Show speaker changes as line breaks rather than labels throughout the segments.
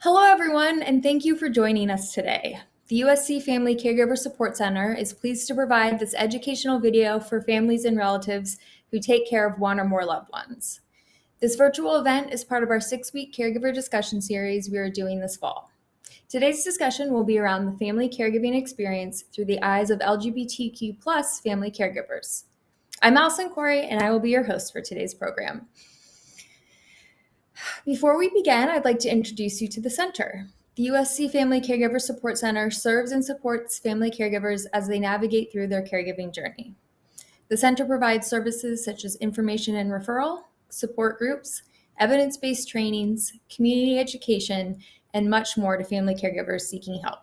Hello, everyone, and thank you for joining us today. The USC Family Caregiver Support Center is pleased to provide this educational video for families and relatives who take care of one or more loved ones. This virtual event is part of our 6-week caregiver discussion series we are doing this fall. Today's discussion will be around the family caregiving experience through the eyes of LGBTQ+ family caregivers. I'm Allison Corey, and I will be your host for today's program. Before we begin, I'd like to introduce you to the center. The USC Family Caregiver Support Center serves and supports family caregivers as they navigate through their caregiving journey. The center provides services such as information and referral, support groups, evidence-based trainings, community education, and much more to family caregivers seeking help.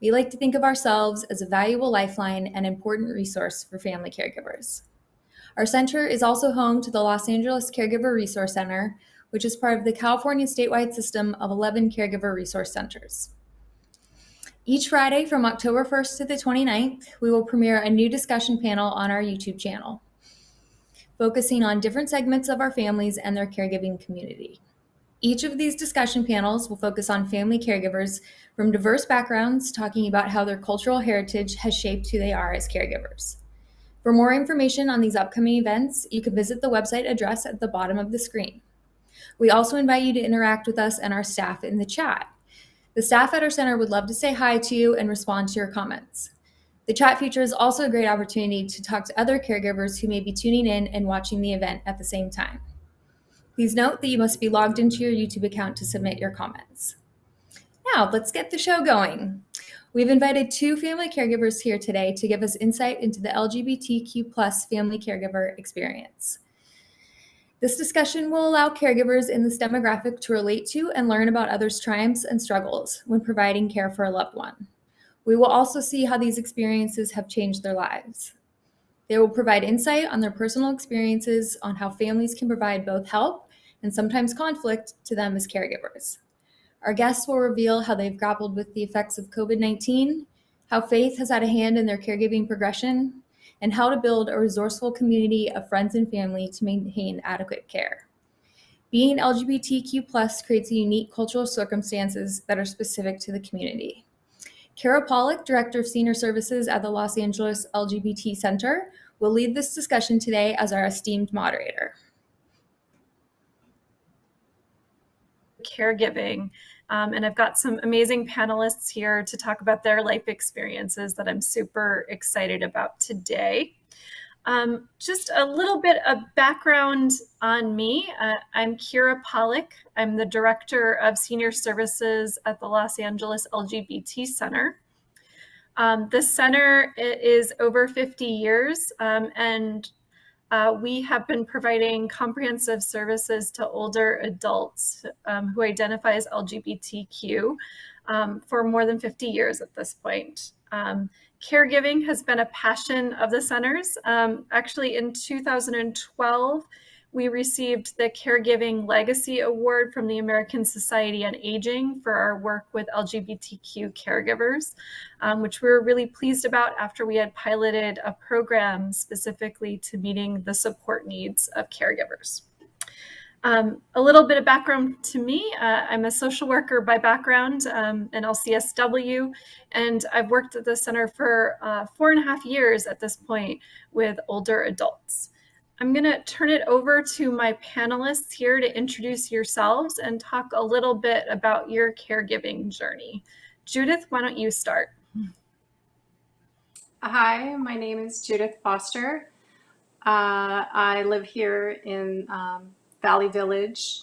We like to think of ourselves as a valuable lifeline and important resource for family caregivers. Our center is also home to the Los Angeles Caregiver Resource Center, which is part of the California statewide system of 11 caregiver resource centers. Each Friday from October 1st to the 29th, we will premiere a new discussion panel on our YouTube channel, focusing on different segments of our families and their caregiving community. Each of these discussion panels will focus on family caregivers from diverse backgrounds, talking about how their cultural heritage has shaped who they are as caregivers. For more information on these upcoming events, you can visit the website address at the bottom of the screen. We also invite you to interact with us and our staff in the chat. The staff at our center would love to say hi to you and respond to your comments. The chat feature is also a great opportunity to talk to other caregivers who may be tuning in and watching the event at the same time. Please note that you must be logged into your YouTube account to submit your comments. Now, let's get the show going. We've invited 2 family caregivers here today to give us insight into the LGBTQ+ family caregiver experience. This discussion will allow caregivers in this demographic to relate to and learn about others' triumphs and struggles when providing care for a loved one. We will also see how these experiences have changed their lives. They will provide insight on their personal experiences on how families can provide both help and sometimes conflict to them as caregivers. Our guests will reveal how they've grappled with the effects of COVID-19, how faith has had a hand in their caregiving progression, and how to build a resourceful community of friends and family to maintain adequate care. Being LGBTQ+ creates a unique cultural circumstances that are specific to the community. Kiera Pollock, Director of Senior Services at the Los Angeles LGBT Center, will lead this discussion today as our esteemed moderator.
Caregiving. And I've got some amazing panelists here to talk about their life experiences that I'm super excited about today. Just a little bit of background on me. I'm Kiera Pollock. I'm the Director of Senior Services at the Los Angeles LGBT Center. The center is over 50 years, and we have been providing comprehensive services to older adults who identify as LGBTQ for more than 50 years at this point. Caregiving has been a passion of the centers. Actually, in 2012, we received the Caregiving Legacy Award from the American Society on Aging for our work with LGBTQ caregivers, which we were really pleased about after we had piloted a program specifically to meeting the support needs of caregivers. A little bit of background to me. I'm a social worker by background, an LCSW, and I've worked at the center for 4.5 years at this point with older adults. I'm going to turn it over to my panelists here to introduce yourselves and talk a little bit about your caregiving journey. Judith, why don't you start?
Hi, my name is Judith Foster. I live here in Valley Village.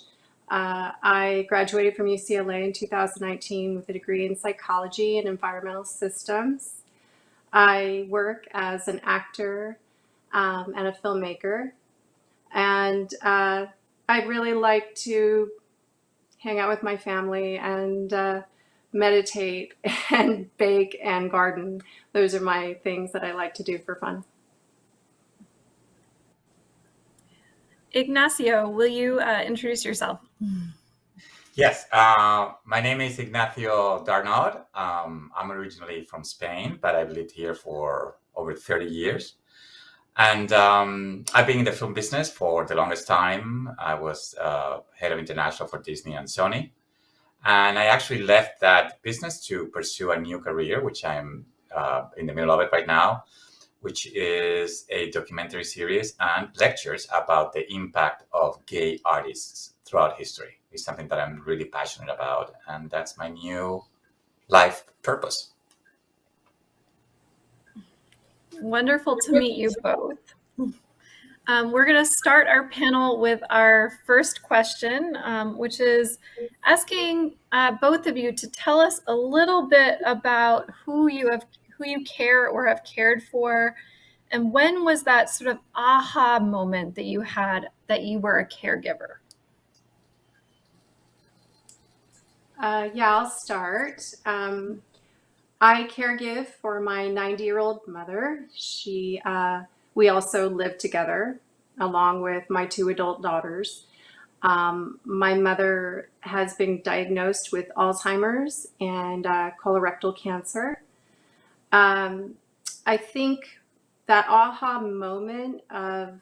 I graduated from UCLA in 2019 with a degree in psychology and environmental systems. I work as an actor and a filmmaker, and I'd really like to hang out with my family and meditate and bake and garden. Those are my things that I like to do for fun.
Ignacio, will you introduce yourself?
Yes, my name is Ignacio Darnaude. I'm originally from Spain, but I've lived here for over 30 years. And I've been in the film business for the longest time. I was head of international for Disney and Sony. And I actually left that business to pursue a new career, which I'm in the middle of it right now, which is a documentary series and lectures about the impact of gay artists throughout history. It's something that I'm really passionate about, and that's my new life purpose.
Wonderful to meet you both. We're going to start our panel with our first question, which is asking both of you to tell us a little bit about who you care or have cared for, and when was that sort of aha moment that you had that you were a caregiver?
Yeah, I'll start. I caregive for my 90-year-old mother. We also live together along with my 2 adult daughters. My mother has been diagnosed with Alzheimer's and colorectal cancer. I think that aha moment of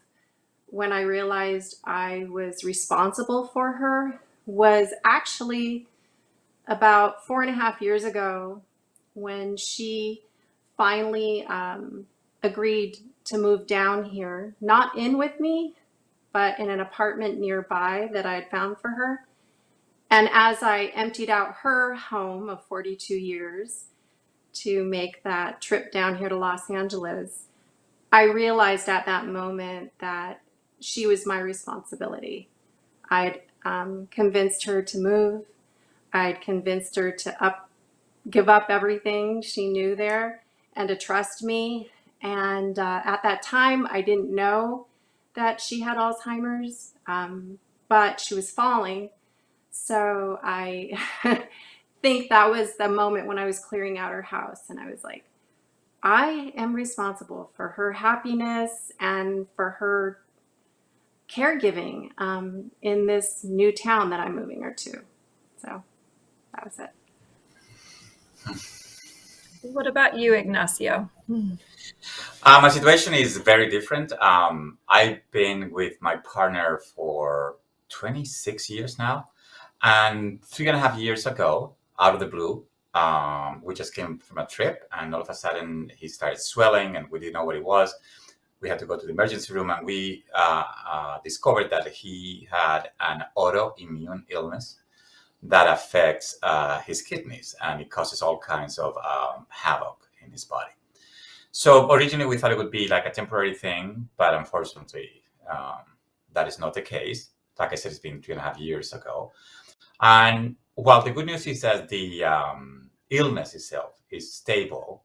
when I realized I was responsible for her was actually about 4.5 years ago, when she finally agreed to move down here, not in with me, but in an apartment nearby that I had found for her. And as I emptied out her home of 42 years to make that trip down here to Los Angeles, I realized at that moment that she was my responsibility. I'd convinced her to move. I'd convinced her to give up everything she knew there and to trust me. And at that time, I didn't know that she had Alzheimer's, but she was falling. So I think that was the moment when I was clearing out her house, and I was like, I am responsible for her happiness and for her caregiving in this new town that I'm moving her to. So that was it.
What about you, Ignacio?
My situation is very different. I've been with my partner for 26 years now. And 3.5 years ago, out of the blue, we just came from a trip, and all of a sudden he started swelling, and we didn't know what it was. We had to go to the emergency room, and we discovered that he had an autoimmune illness that affects his kidneys, and it causes all kinds of havoc in his body. So originally we thought it would be like a temporary thing, but unfortunately that is not the case. Like I said, it's been 3.5 years ago. And while the good news is that the illness itself is stable,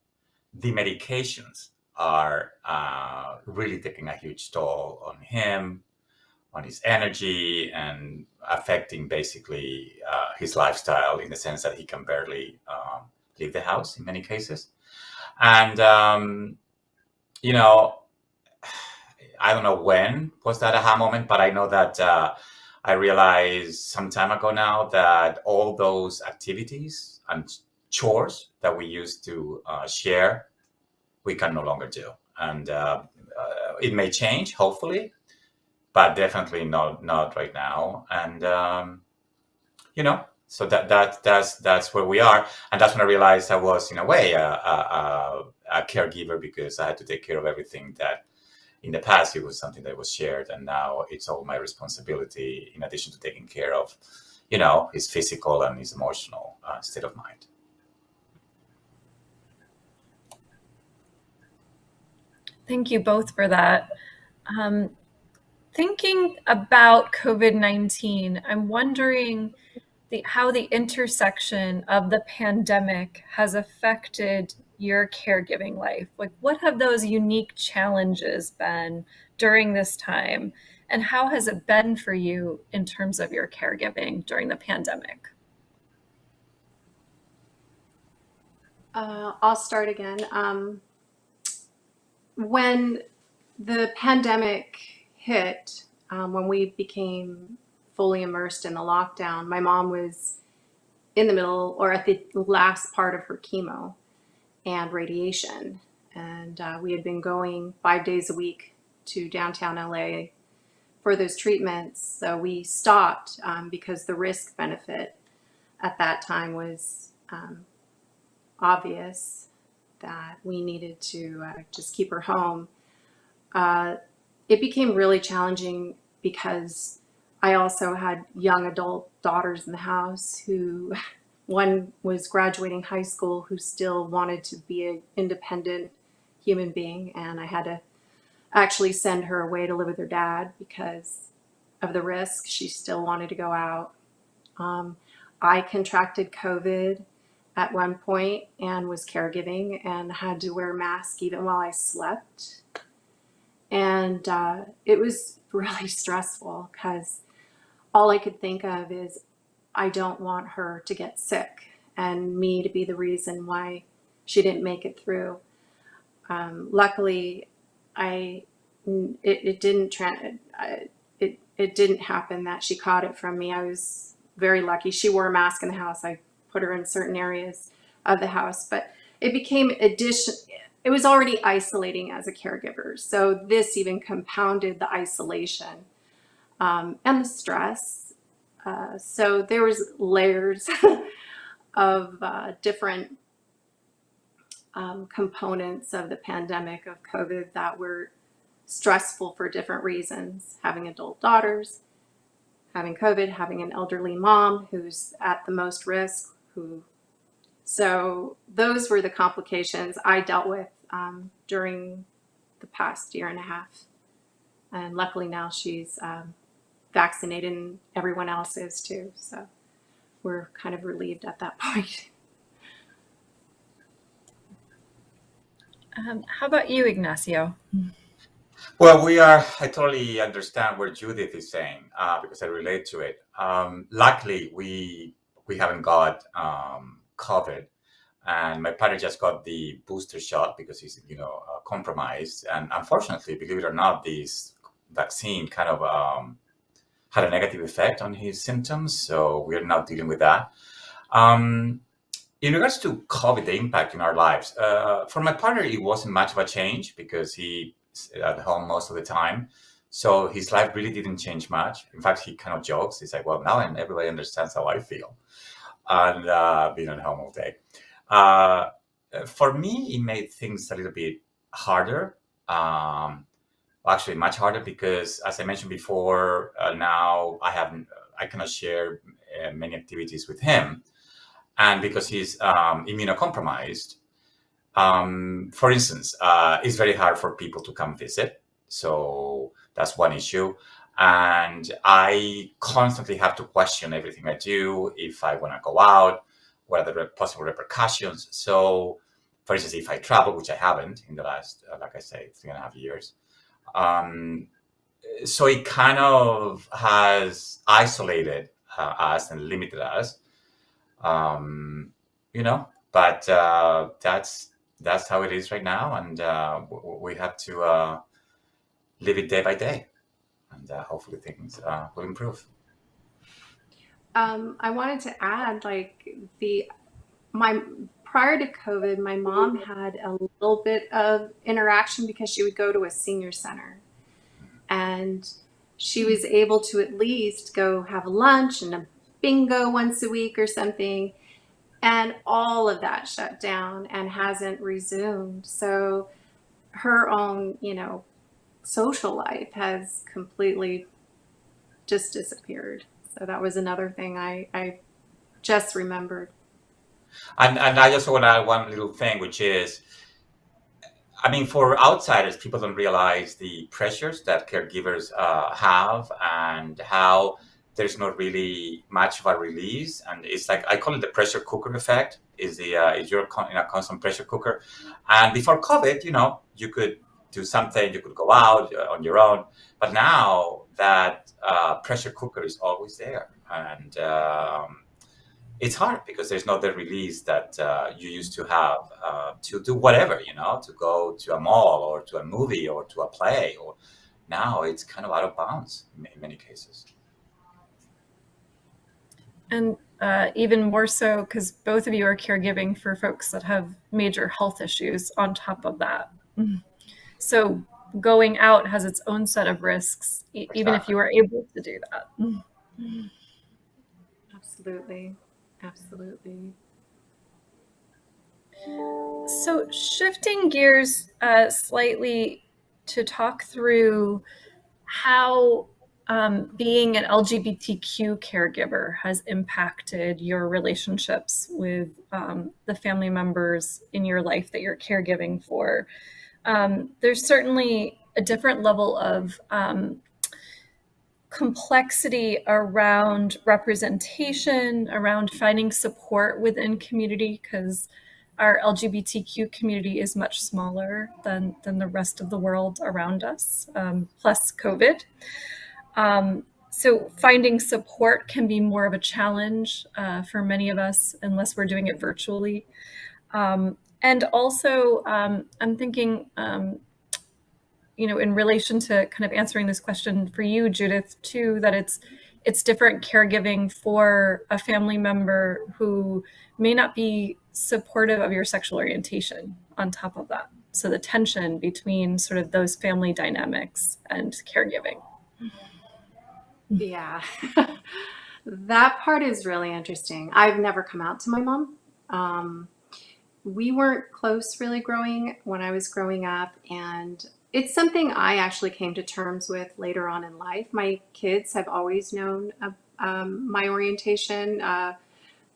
the medications are really taking a huge toll on him, on his energy, and affecting basically his lifestyle, in the sense that he can barely leave the house in many cases. And, you know, I don't know when was that aha moment, but I know that I realized some time ago now that all those activities and chores that we used to share, we can no longer do. And it may change, hopefully, but definitely not right now. And, you know, so that's where we are. And that's when I realized I was, in a way, a caregiver, because I had to take care of everything that in the past it was something that was shared, and now it's all my responsibility, in addition to taking care of, you know, his physical and his emotional state of mind.
Thank you both for that. Thinking about COVID-19, I'm wondering how the intersection of the pandemic has affected your caregiving life. Like, what have those unique challenges been during this time? And how has it been for you in terms of your caregiving during the pandemic?
I'll start again. When the pandemic hit, when we became fully immersed in the lockdown, my mom was in the middle, or at the last part of her chemo and radiation. And we had been going 5 days a week to downtown LA for those treatments. So we stopped because the risk benefit at that time was obvious that we needed to just keep her home. It became really challenging because I also had young adult daughters in the house who, one was graduating high school who still wanted to be an independent human being, and I had to actually send her away to live with her dad because of the risk. She still wanted to go out. I contracted COVID at one point and was caregiving and had to wear a mask even while I slept. And it was really stressful because all I could think of is I don't want her to get sick and me to be the reason why she didn't make it through. Luckily, it didn't happen that she caught it from me. I was very lucky. She wore a mask in the house. I put her in certain areas of the house, but it became it was already isolating as a caregiver. So this even compounded the isolation and the stress. So there was layers of different components of the pandemic of COVID that were stressful for different reasons. Having adult daughters, having COVID, having an elderly mom who's at the most risk, so those were the complications I dealt with during the past year and a half. And luckily now she's vaccinated and everyone else is too. So we're kind of relieved at that point.
How about you, Ignacio?
Well, I totally understand what Judith is saying because I relate to it. Luckily, we haven't got COVID, and my partner just got the booster shot because he's, compromised. And unfortunately, believe it or not, this vaccine kind of had a negative effect on his symptoms. So we're now dealing with that. In regards to COVID, the impact in our lives, for my partner, it wasn't much of a change because he's at home most of the time. So his life really didn't change much. In fact, he kind of jokes. He's like, well, now everybody understands how I feel. And being at home all day. For me, it made things a little bit harder. Actually, much harder because, as I mentioned before, now I cannot share many activities with him. And because he's immunocompromised, for instance, it's very hard for people to come visit. So that's one issue. And I constantly have to question everything I do. If I want to go out, what are the possible repercussions? So, for instance, if I travel, which I haven't in the last, like I say, 3.5 years. So it kind of has isolated us and limited us, but that's how it is right now. And we have to live it day by day. And hopefully things will improve.
I wanted to add, prior to COVID, my mom had a little bit of interaction because she would go to a senior center, and she was able to at least go have lunch and a bingo once a week or something, and all of that shut down and hasn't resumed. So her own, social life has completely just disappeared. So that was another thing I just remembered.
And I just want to add one little thing, which is, for outsiders, people don't realize the pressures that caregivers have and how there's not really much of a release. And it's like, I call it the pressure cooker effect, is you're in a constant pressure cooker. And before COVID, you could do something, you could go out on your own. But now that pressure cooker is always there. And it's hard because there's no the release that you used to have to do whatever, to go to a mall or to a movie or to a play. Or now it's kind of out of bounds in many cases.
And even more so because both of you are caregiving for folks that have major health issues on top of that. So going out has its own set of risks, even if you are able to do that.
Absolutely. Absolutely.
So shifting gears slightly to talk through how being an LGBTQ caregiver has impacted your relationships with the family members in your life that you're caregiving for. There's certainly a different level of complexity around representation, around finding support within community, because our LGBTQ community is much smaller than the rest of the world around us, plus COVID. So finding support can be more of a challenge for many of us unless we're doing it virtually. And also, I'm thinking, in relation to kind of answering this question for you, Judith, too, that it's different caregiving for a family member who may not be supportive of your sexual orientation on top of that. So the tension between sort of those family dynamics and caregiving.
Yeah, that part is really interesting. I've never come out to my mom. We weren't close really when I was growing up, and it's something I actually came to terms with later on in life. My kids have always known my orientation,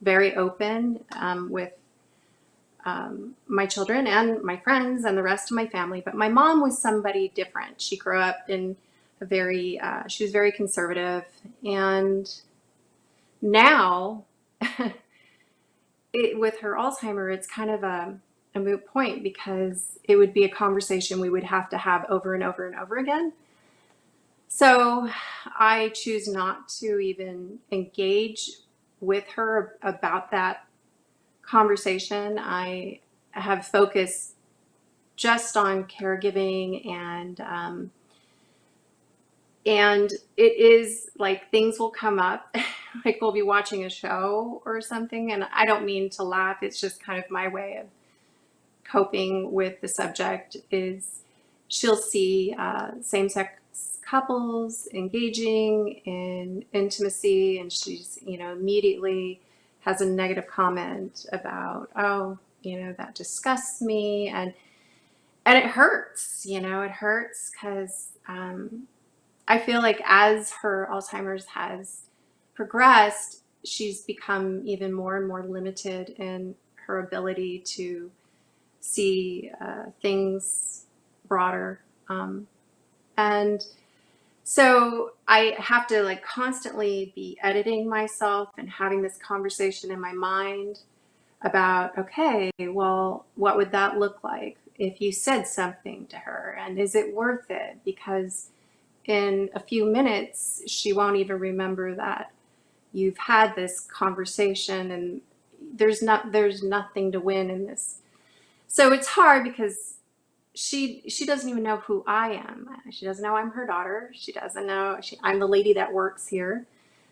very open with my children and my friends and the rest of my family. But my mom was somebody different. She grew up in she was very conservative. And now, with her Alzheimer, it's kind of a moot point because it would be a conversation we would have to have over and over and over again. So I choose not to even engage with her about that conversation. I have focused just on caregiving, and it is like things will come up, like we'll be watching a show or something, and I don't mean to laugh. It's just kind of my way of coping with the subject. Is she'll see same-sex couples engaging in intimacy, and she's immediately has a negative comment about, oh, that disgusts me, and it hurts. It hurts because I feel like as her Alzheimer's has progressed, she's become even more and more limited in her ability to see things broader. And so I have to constantly be editing myself and having this conversation in my mind about, okay, well, what would that look like if you said something to her? And is it worth it? Because in a few minutes, she won't even remember that you've had this conversation, and there's nothing to win in this. So it's hard because she doesn't even know who I am. She doesn't know I'm her daughter. She doesn't know I'm the lady that works here.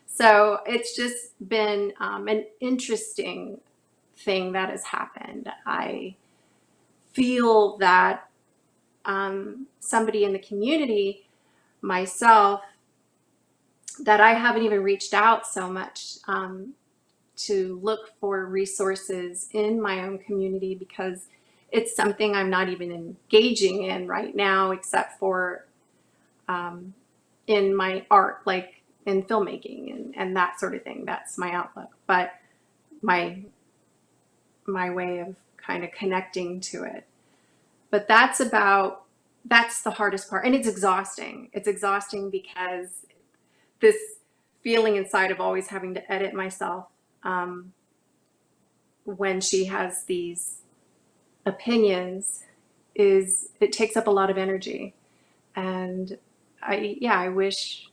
So it's just been an interesting thing that has happened. I feel that somebody in the community, myself, that I haven't even reached out so much to look for resources in my own community, because it's something I'm not even engaging in right now, except for in my art, like in filmmaking and that sort of thing. That's my outlook. But my way of kind of connecting to it. But that's the hardest part. And it's exhausting. It's exhausting because this feeling inside of always having to edit myself when she has these opinions it takes up a lot of energy. And I wish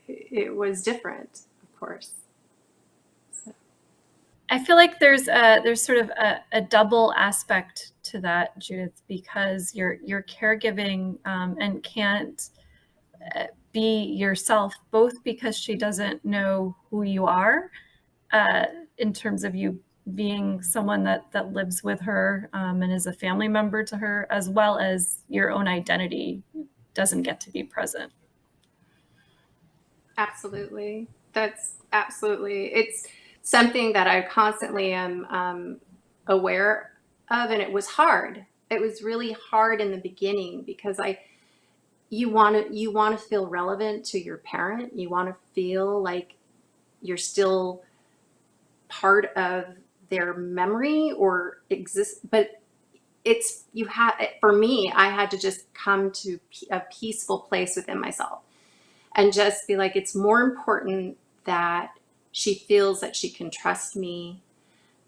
it was different, of course.
I feel like there's sort of a double aspect to that, Judith, because you're caregiving and can't be yourself, both because she doesn't know who you are in terms of you being someone that lives with her and is a family member to her, as well as your own identity doesn't get to be present.
Absolutely. That's absolutely. It's something that I constantly am aware of, and it was hard. It was really hard in the beginning because you want to feel relevant to your parent. You want to feel like you're still part of their memory or exist, but for me, I had to just come to a peaceful place within myself and just be like, it's more important that she feels that she can trust me,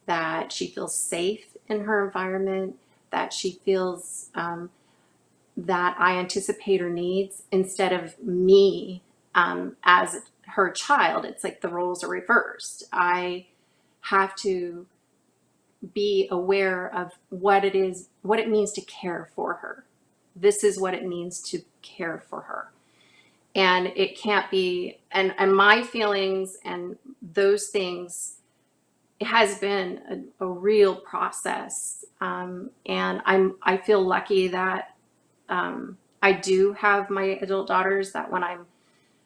that she feels safe in her environment, that she feels that I anticipate her needs instead of me as her child. It's like the roles are reversed. I have to be aware of what it means to care for her. This is what it means to care for her. And it can't be, and my feelings and those things, it has been a real process. And I feel lucky that I do have my adult daughters, that when I'm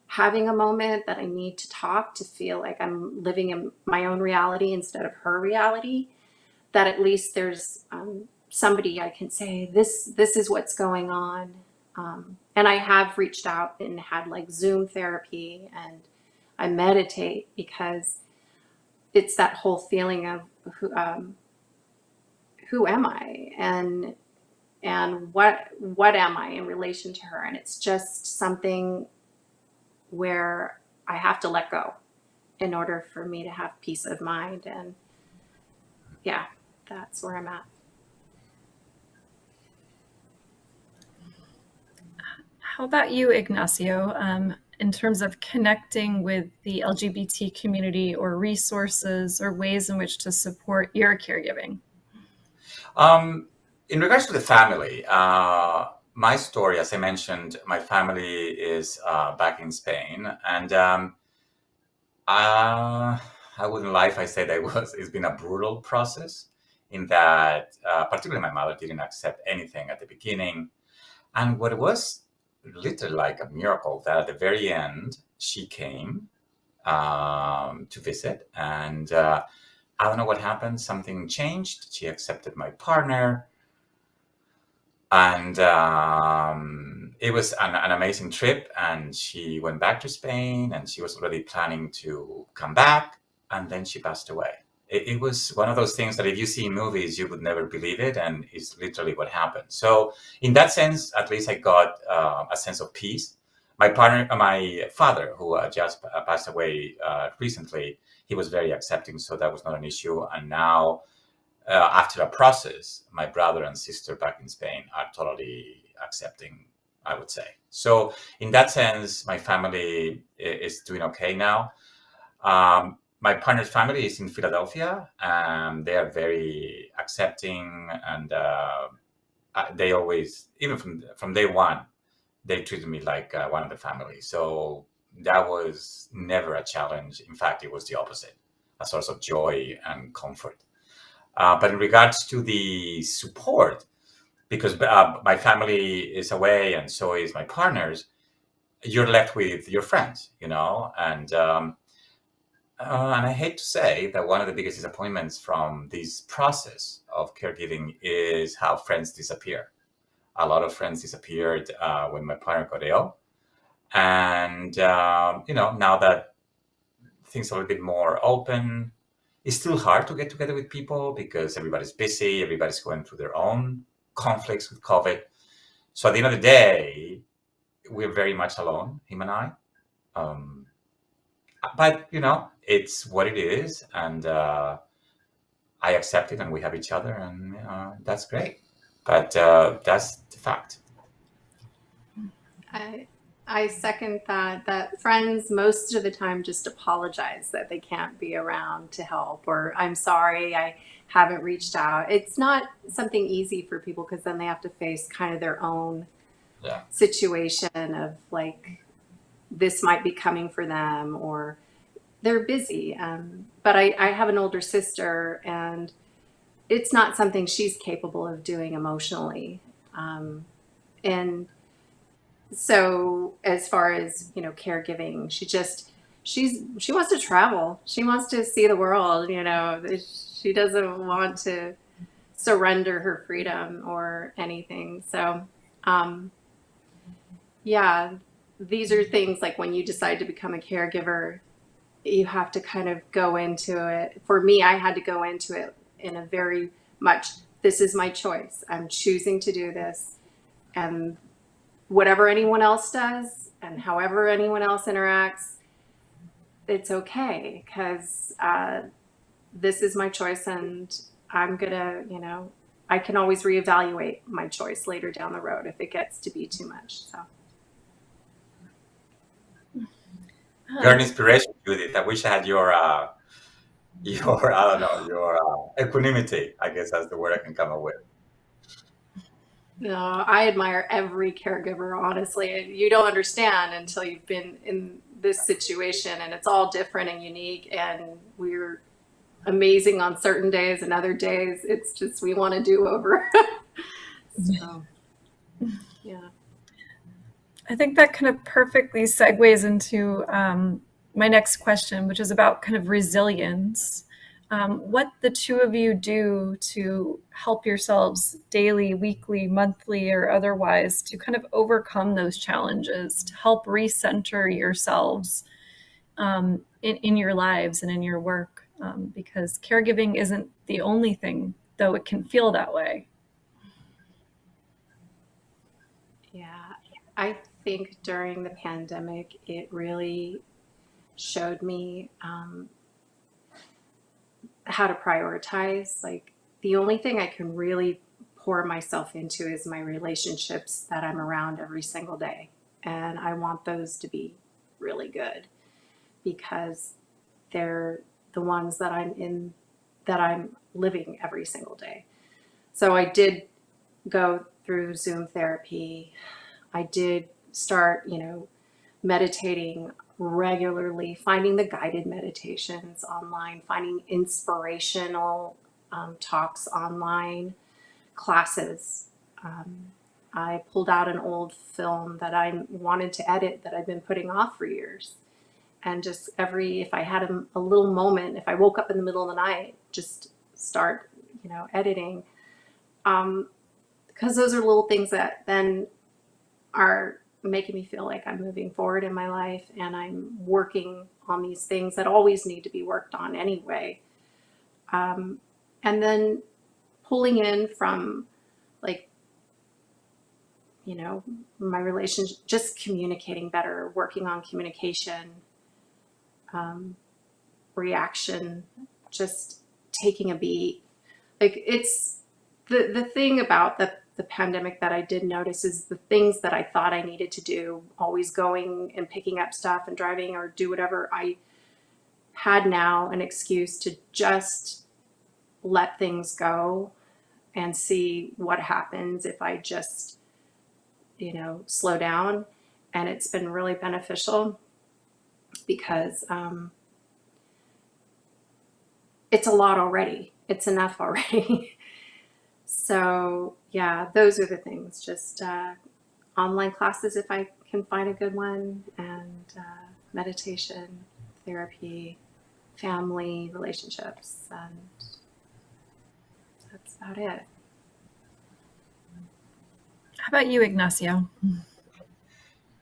having a moment that I need to talk, to feel like I'm living in my own reality instead of her reality, that at least there's somebody I can say, this is what's going on. And I have reached out and had like Zoom therapy, and I meditate because it's that whole feeling of who am I, and what am I in relation to her? And it's just something where I have to let go in order for me to have peace of mind. And yeah, that's where I'm at.
How about you, Ignacio, in terms of connecting with the LGBT community, or resources or ways in which to support your caregiving?
In regards to the family, my story, as I mentioned, my family is back in Spain, and I wouldn't lie if I said it's been a brutal process in that, particularly my mother didn't accept anything at the beginning. And what it was literally like a miracle that at the very end, she came to visit. And I don't know what happened. Something changed. She accepted my partner. And it was an amazing trip. And she went back to Spain, and she was already planning to come back. And then she passed away. It was one of those things that if you see in movies, you would never believe it. And it's literally what happened. So in that sense, at least I got a sense of peace. My father, who just passed away recently, he was very accepting. So that was not an issue. And now, after a process, my brother and sister back in Spain are totally accepting, I would say. So in that sense, my family is doing okay now. My partner's family is in Philadelphia, and they are very accepting, and they always, even from day one, they treated me like one of the family. So that was never a challenge. In fact, it was the opposite, a source of joy and comfort. But in regards to the support, because my family is away and so is my partner's, you're left with your friends, and I hate to say that one of the biggest disappointments from this process of caregiving is how friends disappear. A lot of friends disappeared when my partner got ill. And, now that things are a little bit more open, it's still hard to get together with people because everybody's busy, everybody's going through their own conflicts with COVID. So at the end of the day, we're very much alone, him and I. But, it's what it is. And I accept it, and we have each other, and that's great. But that's the fact.
I second that friends most of the time just apologize that they can't be around to help, or I'm sorry, I haven't reached out. It's not something easy for people because then they have to face kind of their own situation of like, this might be coming for them, or they're busy. But I have an older sister, and it's not something she's capable of doing emotionally. And so as far as, caregiving, she wants to travel. She wants to see the world, She doesn't want to surrender her freedom or anything. So, yeah, these are things like when you decide to become a caregiver, you have to kind of go into it. For me, I had to go into it in a very much, this is my choice. I'm choosing to do this. And whatever anyone else does and however anyone else interacts, it's okay, because this is my choice, and I'm gonna, I can always reevaluate my choice later down the road if it gets to be too much. So
You're an inspiration, Judith. I wish I had your I don't know, your equanimity. I guess that's the word I can come up with.
I admire every caregiver, honestly. You don't understand until you've been in this situation, and it's all different and unique, and we're amazing on certain days, and other days it's just we want to do over. So, yeah.
I think that kind of perfectly segues into my next question, which is about kind of resilience. What the two of you do to help yourselves daily, weekly, monthly, or otherwise to kind of overcome those challenges, to help recenter yourselves in your lives and in your work, because caregiving isn't the only thing, though it can feel that way.
Yeah, I think during the pandemic, it really showed me how to prioritize. Like, the only thing I can really pour myself into is my relationships that I'm around every single day. And I want those to be really good, because they're the ones that I'm living every single day. So I did go through Zoom therapy. I did start, meditating regularly, finding the guided meditations online, finding inspirational talks online, classes. I pulled out an old film that I wanted to edit that I've been putting off for years. And just if I had a little moment, if I woke up in the middle of the night, just start, editing. Because those are little things that then are making me feel like I'm moving forward in my life, and I'm working on these things that always need to be worked on anyway. And then pulling in from, like, my relationship, just communicating better, working on communication, reaction, just taking a beat. Like, it's the thing about the pandemic that I did notice is the things that I thought I needed to do, always going and picking up stuff and driving or do whatever, I had now an excuse to just let things go and see what happens if I just, slow down. And it's been really beneficial, because it's a lot already. It's enough already. So yeah, those are the things. Just online classes if I can find a good one, and meditation, therapy, family, relationships, and that's about it.
How about you, Ignacio?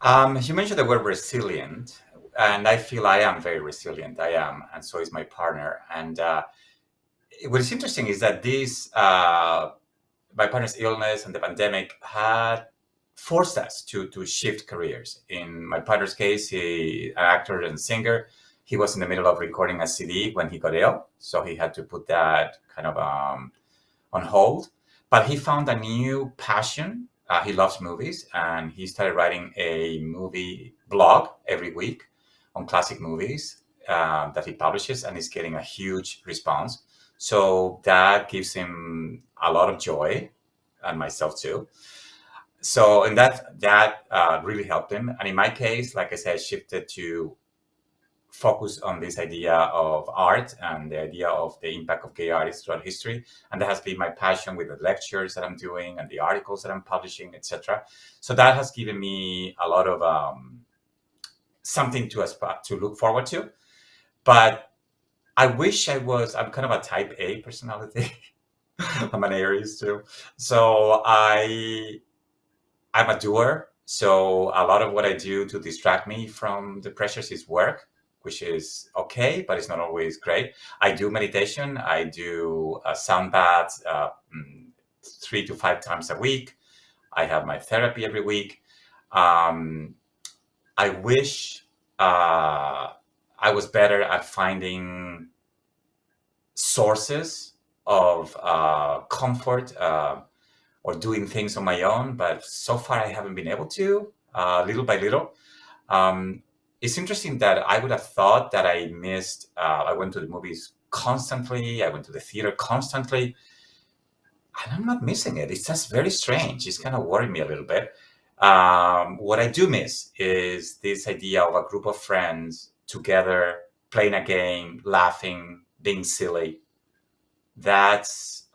You mentioned the word resilient, and I feel I am very resilient. I am, and so is my partner. And what is interesting is that my partner's illness and the pandemic had forced us to shift careers. In my partner's case, an actor and singer, he was in the middle of recording a CD when he got ill, so he had to put that kind of on hold. But he found a new passion. He loves movies, and he started writing a movie blog every week on classic movies that he publishes, and he's getting a huge response. So that gives him a lot of joy, and myself too. So, and that really helped him. And in my case, like I said, I shifted to focus on this idea of art and the idea of the impact of gay artists throughout history. And that has been my passion with the lectures that I'm doing and the articles that I'm publishing, etc. So that has given me a lot of something to aspire to look forward to. But I wish I'm kind of a type A personality. I'm an Aries too. So I'm a doer. So a lot of what I do to distract me from the pressures is work, which is okay, but it's not always great. I do meditation. I do sound baths 3 to 5 times a week. I have my therapy every week. I wish I was better at finding sources of comfort or doing things on my own, but so far I haven't been able to, little by little. It's interesting that I would have thought that I missed, I went to the movies constantly, I went to the theater constantly, and I'm not missing it. It's just very strange. It's kind of worried me a little bit. What I do miss is this idea of a group of friends together, playing a game, laughing, being silly. That's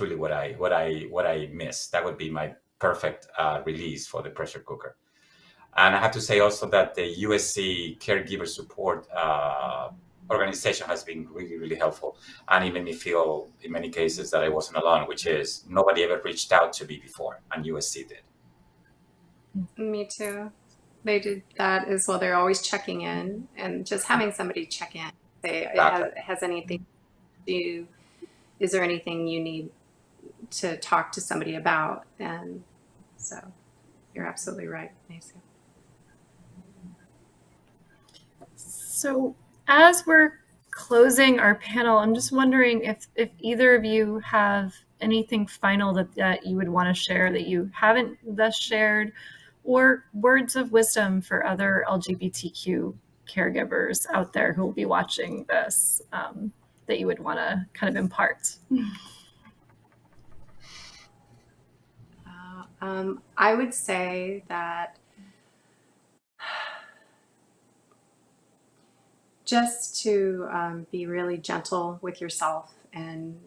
really what I miss. That would be my perfect release for the pressure cooker. And I have to say also that the USC Caregiver Support organization has been really, really helpful. And it made me feel, in many cases, that I wasn't alone, which is nobody ever reached out to me before, and USC did.
Me too. They did that as well. They're always checking in, and just having somebody check in, say,
Exactly.
has anything to do, is there anything you need to talk to somebody about? And so you're absolutely right, Ignacio.
So as we're closing our panel, I'm just wondering if either of you have anything final that you would want to share that you haven't thus shared, or words of wisdom for other LGBTQ caregivers out there who will be watching this that you would want to kind of impart.
I would say that just to be really gentle with yourself, and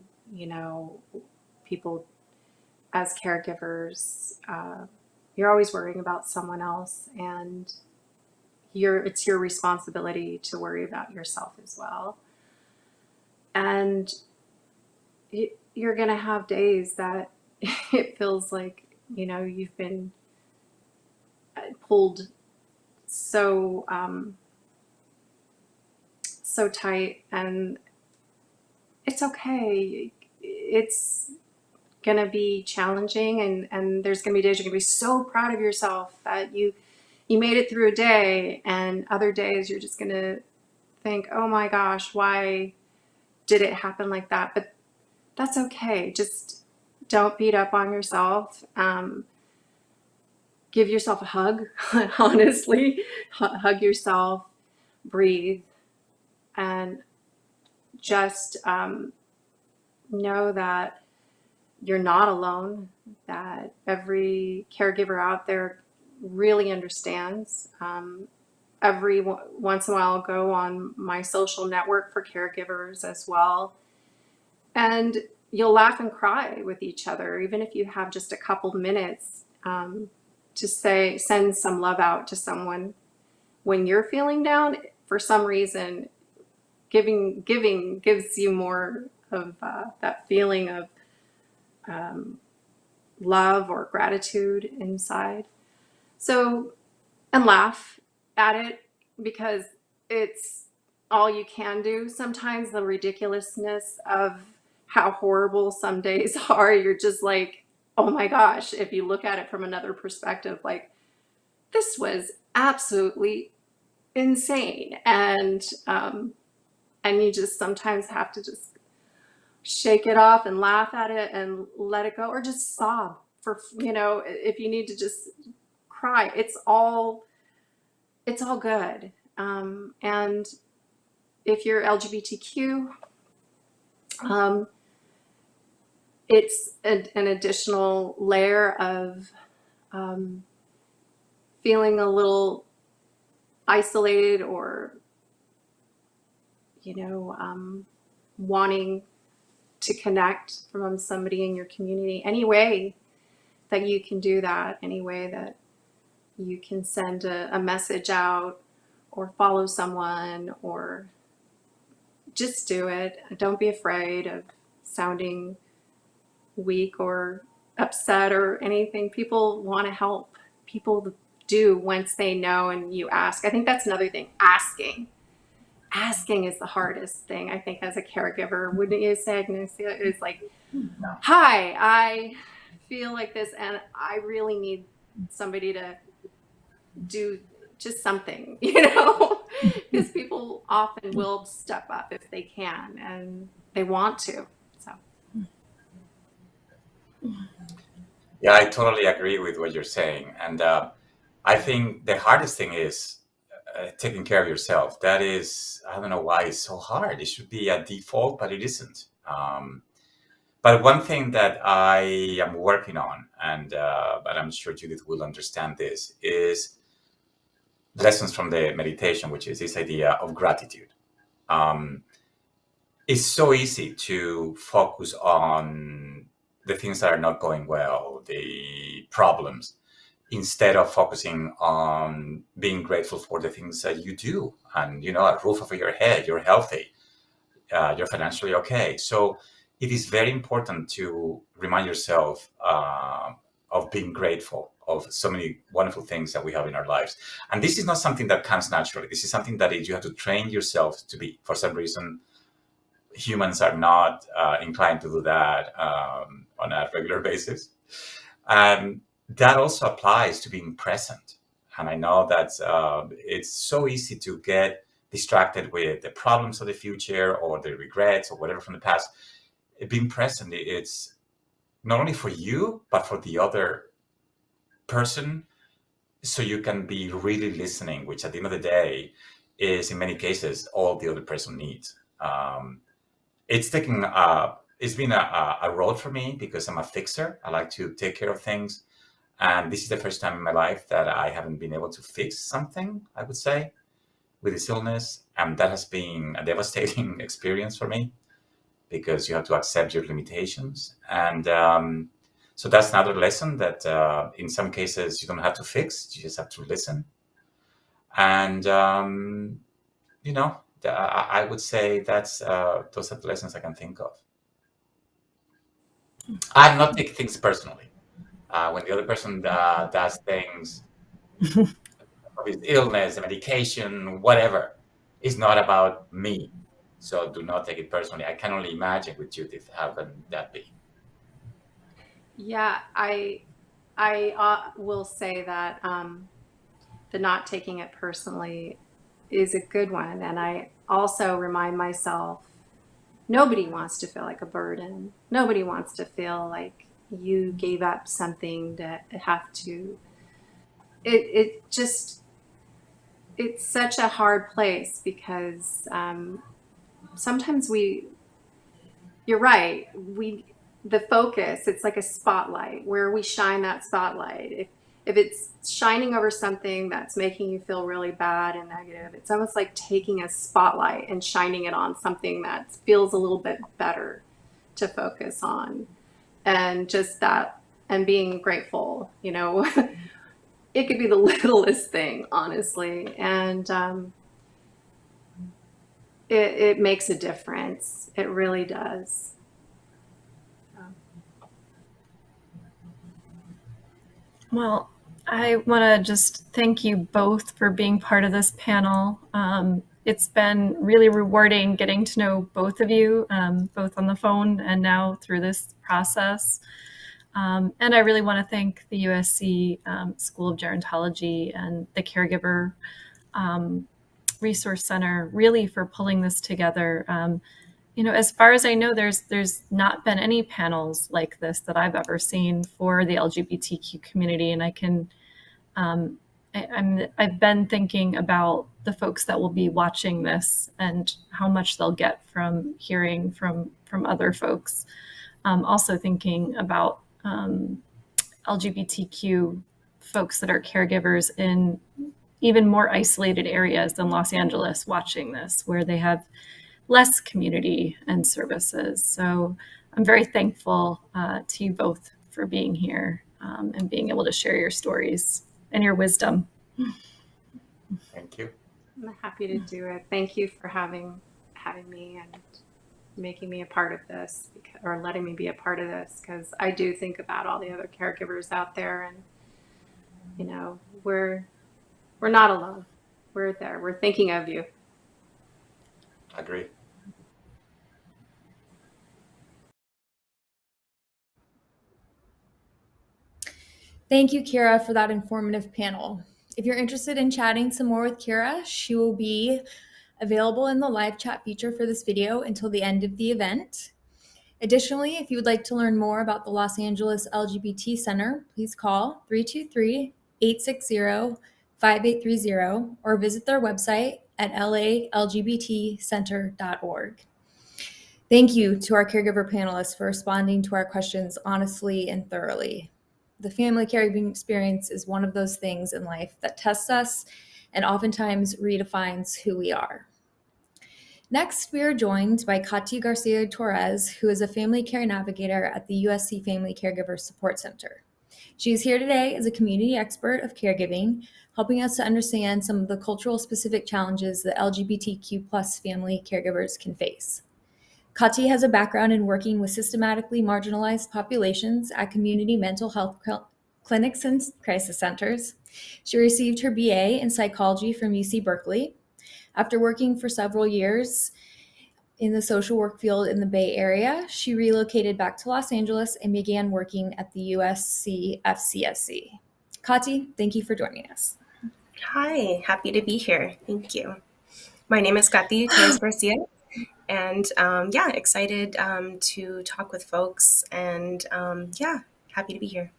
people as caregivers, you're always worrying about someone else, and it's your responsibility to worry about yourself as well. And you're going to have days that it feels like you've been pulled so tight, and it's okay. It's going to be challenging, and there's going to be days you're going to be so proud of yourself that you made it through a day, and other days you're just going to think, oh my gosh, why did it happen like that? But that's okay. Just don't beat up on yourself. Give yourself a hug, honestly. Hug yourself, breathe, and just know that you're not alone, that every caregiver out there really understands. Every once in a while, I'll go on my social network for caregivers as well. And you'll laugh and cry with each other, even if you have just a couple minutes to send some love out to someone. When you're feeling down, for some reason, giving gives you more of that feeling of love or gratitude inside. So, and laugh at it, because it's all you can do. Sometimes the ridiculousness of how horrible some days are, you're just like, oh my gosh, if you look at it from another perspective, like, this was absolutely insane. And you just sometimes have to just shake it off and laugh at it and let it go, or just sob for, if you need to just cry. It's all good. And if you're LGBTQ, it's an additional layer of feeling a little isolated, or wanting to connect from somebody in your community. Any way that you can do that, any way that you can send a message out or follow someone, or just do it. Don't be afraid of sounding weak or upset or anything. People want to help. People do once they know and you ask. I think that's another thing. Asking is the hardest thing, I think, as a caregiver. Wouldn't you say, Ignacio? It's like, hi, I feel like this and I really need somebody to do just something, because people often will step up if they can and they want to. So
Yeah, I totally agree with what you're saying. And I think the hardest thing is taking care of yourself. That is, I don't know why it's so hard. It should be a default, but it isn't. But one thing that I am working on, and but I'm sure Judith will understand this, is lessons from the meditation, which is this idea of gratitude. It's so easy to focus on the things that are not going well, the problems, instead of focusing on being grateful for the things that you do. And, a roof over your head, you're healthy, you're financially okay. So it is very important to remind yourself of being grateful of so many wonderful things that we have in our lives. And this is not something that comes naturally. This is something that you have to train yourself to be. For some reason, humans are not inclined to do that on a regular basis. And that also applies to being present. And I know that it's so easy to get distracted with the problems of the future or the regrets or whatever from the past. Being present, it's not only for you, but for the other person, so you can be really listening, which at the end of the day is in many cases all the other person needs. It's been a road for me because I'm a fixer. I like to take care of things. And this is the first time in my life that I haven't been able to fix something, I would say, with this illness. And that has been a devastating experience for me because you have to accept your limitations. And so that's another lesson that in some cases you don't have to fix, you just have to listen. And, I would say those are the lessons I can think of. I'm not taking things personally. When the other person does things, his illness, the medication, whatever, it's not about me. So do not take it personally. I can only imagine with Judith having that be.
yeah, I will say that the not taking it personally is a good one. And I also remind myself, nobody wants to feel like a burden. Nobody wants to feel like you gave up something to have to. It's such a hard place because sometimes you're right, the focus, it's like a spotlight where we shine that spotlight. If it's shining over something that's making you feel really bad and negative, it's almost like taking a spotlight and shining it on something that feels a little bit better to focus on. And just that, and being grateful, it could be the littlest thing, honestly. And it makes a difference. It really does.
Well, I want to just thank you both for being part of this panel. It's been really rewarding getting to know both of you, both on the phone and now through this process. And I really want to thank the USC School of Gerontology and the Caregiver Resource Center really for pulling this together. As far as I know, there's not been any panels like this that I've ever seen for the LGBTQ community, and I've been thinking about the folks that will be watching this and how much they'll get from hearing from other folks. Also thinking about LGBTQ folks that are caregivers in even more isolated areas than Los Angeles watching this, where they have less community and services. So I'm very thankful to you both for being here and being able to share your stories. and your wisdom.
Thank you.
I'm happy to do it. Thank you for having me and making me a part of this, or letting me be a part of this, because I do think about all the other caregivers out there, and we're not alone. We're there. We're thinking of you.
Agree.
Thank you, Kiera, for that informative panel. If you're interested in chatting some more with Kiera, she will be available in the live chat feature for this video until the end of the event. Additionally, if you would like to learn more about the Los Angeles LGBT Center, please call 323-860-5830 or visit their website at lalgbtcenter.org. Thank you to our caregiver panelists for responding to our questions honestly and thoroughly. The family caregiving experience is one of those things in life that tests us and oftentimes redefines who we are. Next, we are joined by Katy Garcia Torres, who is a family care navigator at the USC Family Caregiver Support Center. She is here today as a community expert of caregiving, helping us to understand some of the cultural specific challenges that LGBTQ plus family caregivers can face. Katy has a background in working with systematically marginalized populations at community mental health clinics and crisis centers. She received her BA in psychology from UC Berkeley. After working for several years in the social work field in the Bay Area, she relocated back to Los Angeles and began working at the USC FCSC. Katy, thank you for joining us.
Hi, happy to be here. Thank you. My name is Katy Torres Garcia, and excited to talk with folks, and happy to be here.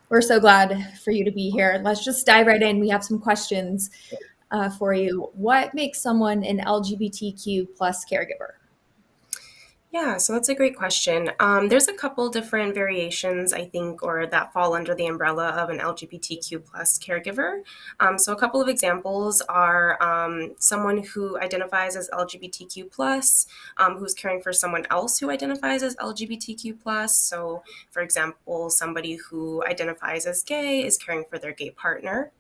We're so glad for you to be here. Let's just dive right in. We have some questions for you. What makes someone an LGBTQ plus caregiver?
Yeah, so that's a great question. There's a couple different variations, I think, or that fall under the umbrella of an LGBTQ plus caregiver. So a couple of examples are someone who identifies as LGBTQ plus, who's caring for someone else who identifies as LGBTQ plus. So, for example, somebody who identifies as gay is caring for their gay partner.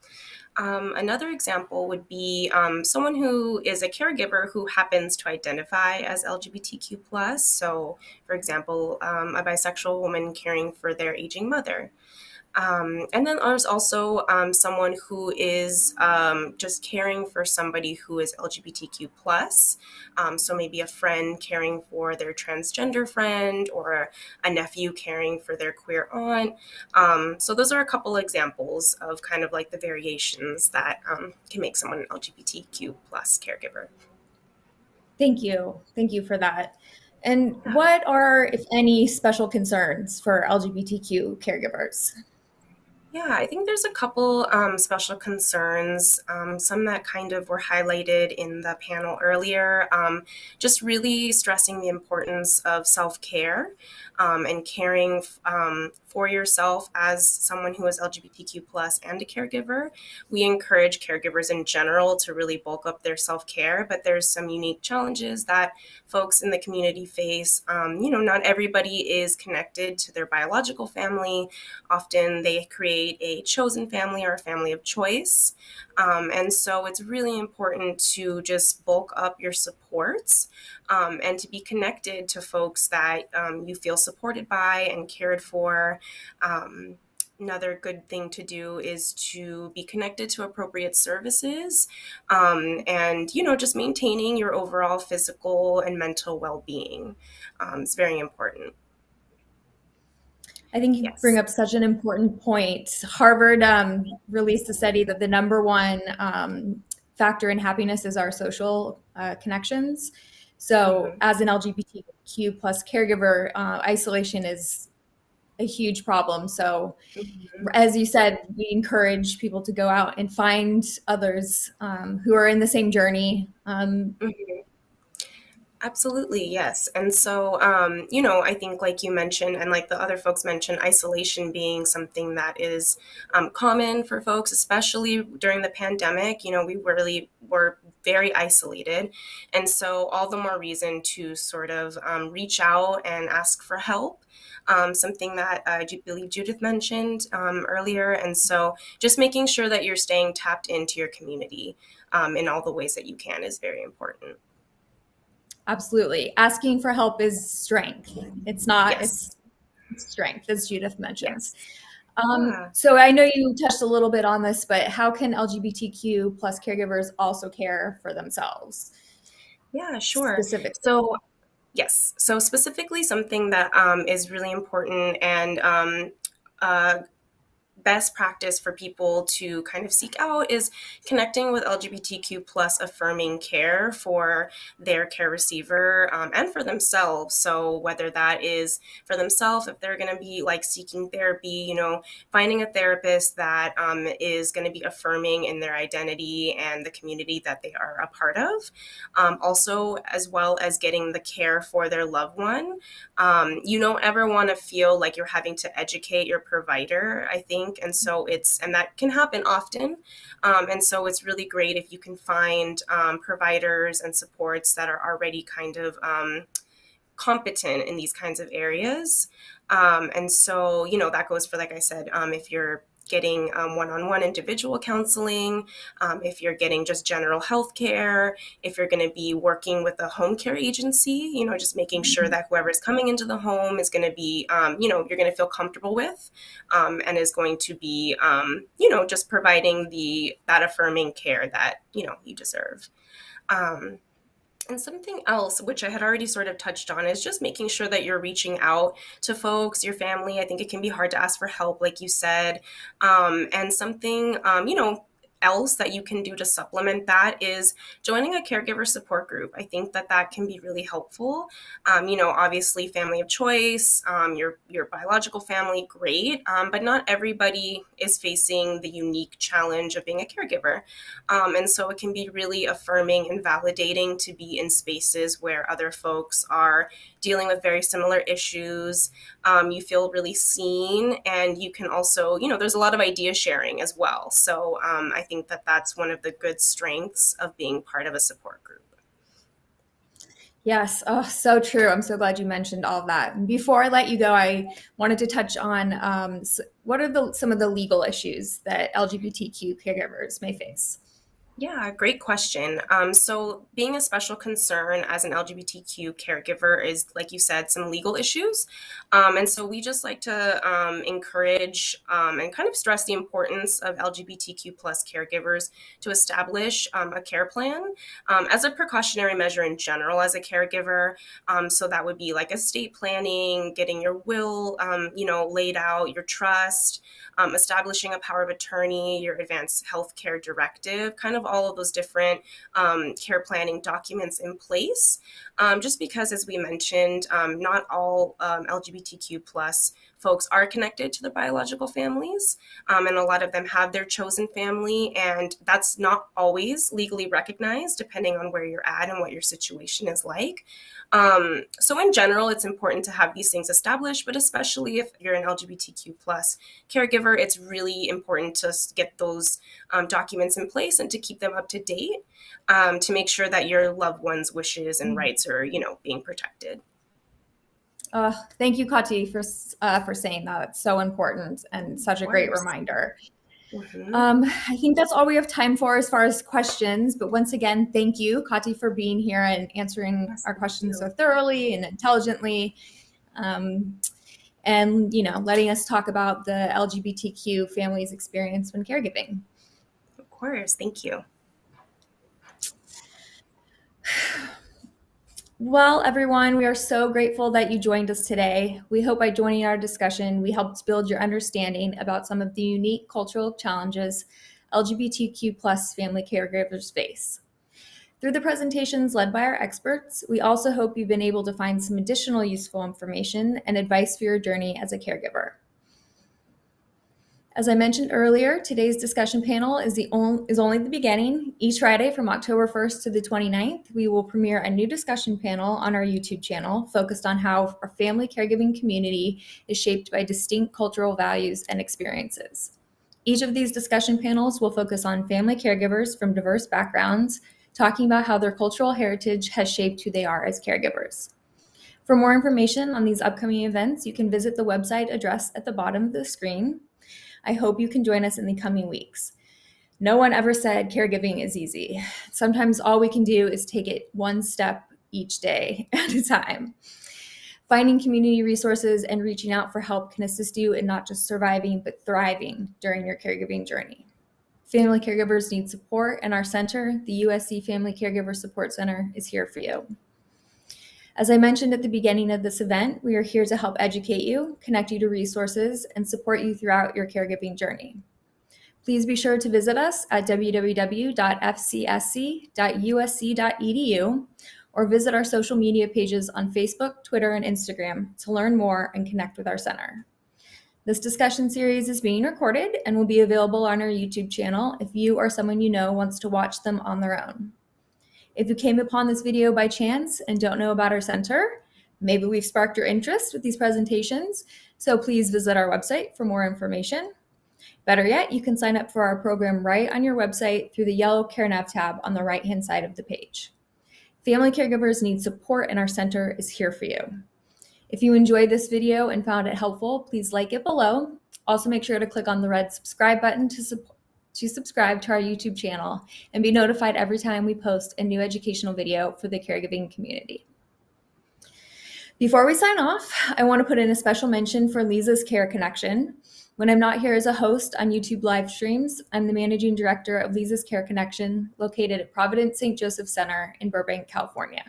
Another example would be someone who is a caregiver who happens to identify as LGBTQ plus. So, for example, a bisexual woman caring for their aging mother. And then there's also someone who is just caring for somebody who is LGBTQ plus. So maybe a friend caring for their transgender friend, or a nephew caring for their queer aunt. So those are a couple examples of kind of like the variations that can make someone an LGBTQ plus caregiver.
Thank you. Thank you for that. And what are, if any, special concerns for LGBTQ caregivers?
Yeah, I think there's a couple special concerns, some that kind of were highlighted in the panel earlier, just really stressing the importance of self-care and caring for yourself as someone who is LGBTQ plus and a caregiver. We encourage caregivers in general to really bulk up their self-care, but there's some unique challenges that folks in the community face. Not everybody is connected to their biological family. Often they create a chosen family or a family of choice. And so it's really important to just bulk up your supports and to be connected to folks that you feel supported by and cared for. Another good thing to do is to be connected to appropriate services and, just maintaining your overall physical and mental well-being. It's very important.
I think you bring up such an important point. Harvard released a study that the number one factor in happiness is our social connections. So as an LGBTQ plus caregiver, isolation is a huge problem. So as you said, we encourage people to go out and find others who are in the same journey.
Absolutely, yes. And so, I think like you mentioned, and like the other folks mentioned, isolation being something that is common for folks, especially during the pandemic. We really were very isolated. And so, all the more reason to sort of reach out and ask for help. Something that I believe Judith mentioned earlier. And so, just making sure that you're staying tapped into your community in all the ways that you can is very important.
Absolutely. Asking for help is strength. It's not,
Yes.
it's strength, as Judith mentioned.
Yes. Yeah.
So I know you touched a little bit on this, but how can LGBTQ plus caregivers also care for themselves?
Yeah, sure.
Specifically.
So, yes. So specifically something that is really important and uh, best practice for people to kind of seek out is connecting with LGBTQ plus affirming care for their care receiver and for themselves. So whether that is for themselves, if they're going to be like seeking therapy, finding a therapist that is going to be affirming in their identity and the community that they are a part of. Also, as well as getting the care for their loved one. You don't ever want to feel like you're having to educate your provider, I think. And so and that can happen often. And so it's really great if you can find providers and supports that are already kind of competent in these kinds of areas. And so, that goes for, like I said, if you're getting one-on-one individual counseling, if you're getting just general health care, if you're going to be working with a home care agency, just making sure that whoever's coming into the home is going to be, you're going to feel comfortable with and is going to be, just providing that affirming care that, you deserve. And something else, which I had already sort of touched on, is just making sure that you're reaching out to folks, your family. I think it can be hard to ask for help, like you said. And something, else that you can do to supplement that is joining a caregiver support group. I think that can be really helpful. Obviously family of choice, your biological family, great. But not everybody is facing the unique challenge of being a caregiver. And so it can be really affirming and validating to be in spaces where other folks are dealing with very similar issues. You feel really seen, and you can also, there's a lot of idea sharing as well. So I think that's one of the good strengths of being part of a support group.
Yes. Oh, so true. I'm so glad you mentioned all of that. Before I let you go, I wanted to touch on what are some of the legal issues that LGBTQ caregivers may face?
Yeah, great question. So being a special concern as an LGBTQ caregiver is, like you said, some legal issues. And so we just like to encourage and kind of stress the importance of LGBTQ plus caregivers to establish a care plan as a precautionary measure in general as a caregiver. So that would be like estate planning, getting your will, laid out, your trust, establishing a power of attorney, your advanced healthcare directive, kind of all of those different care planning documents in place. Just because, as we mentioned, not all LGBTQ plus folks are connected to their biological families, and a lot of them have their chosen family, and that's not always legally recognized depending on where you're at and what your situation is like. So in general, it's important to have these things established, but especially if you're an LGBTQ plus caregiver, it's really important to get those documents in place and to keep them up to date to make sure that your loved one's wishes and rights are, being protected.
Thank you, Kati, for saying that. It's so important and such a great reminder.
Mm-hmm.
I think that's all we have time for as far as questions. But once again, thank you, Kati, for being here and answering our questions so thoroughly and intelligently. And letting us talk about the LGBTQ family's experience when caregiving.
Of course, thank you.
Well, everyone, we are so grateful that you joined us today. We hope by joining our discussion, we helped build your understanding about some of the unique cultural challenges LGBTQ plus family caregivers face. Through the presentations led by our experts, we also hope you've been able to find some additional useful information and advice for your journey as a caregiver. As I mentioned earlier, today's discussion panel is only the beginning. Each Friday from October 1st to the 29th, we will premiere a new discussion panel on our YouTube channel focused on how our family caregiving community is shaped by distinct cultural values and experiences. Each of these discussion panels will focus on family caregivers from diverse backgrounds, talking about how their cultural heritage has shaped who they are as caregivers. For more information on these upcoming events, you can visit the website address at the bottom of the screen. I hope you can join us in the coming weeks. No one ever said caregiving is easy. Sometimes all we can do is take it one step each day at a time. Finding community resources and reaching out for help can assist you in not just surviving, but thriving during your caregiving journey. Family caregivers need support, and our center, the USC Family Caregiver Support Center, is here for you. As I mentioned at the beginning of this event, we are here to help educate you, connect you to resources, and support you throughout your caregiving journey. Please be sure to visit us at www.fcsc.usc.edu or visit our social media pages on Facebook, Twitter, and Instagram to learn more and connect with our center. This discussion series is being recorded and will be available on our YouTube channel if you or someone you know wants to watch them on their own. If you came upon this video by chance and don't know about our center, maybe we've sparked your interest with these presentations, so please visit our website for more information. Better yet, you can sign up for our program right on your website through the yellow Care Nav tab on the right-hand side of the page. Family caregivers need support, and our center is here for you. If you enjoyed this video and found it helpful, please like it below. Also, make sure to click on the red subscribe button to subscribe to our YouTube channel and be notified every time we post a new educational video for the caregiving community. Before we sign off, I want to put in a special mention for Lisa's Care Connection. When I'm not here as a host on YouTube live streams, I'm the managing director of Lisa's Care Connection, located at Providence St. Joseph Center in Burbank, California.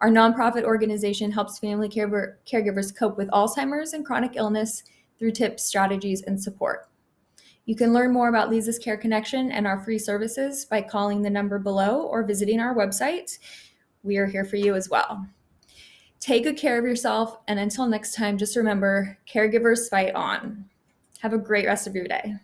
Our nonprofit organization helps family caregivers cope with Alzheimer's and chronic illness through tips, strategies, and support. You can learn more about Lisa's Care Connection and our free services by calling the number below or visiting our website. We are here for you as well. Take good care of yourself, and until next time, just remember, caregivers fight on. Have a great rest of your day.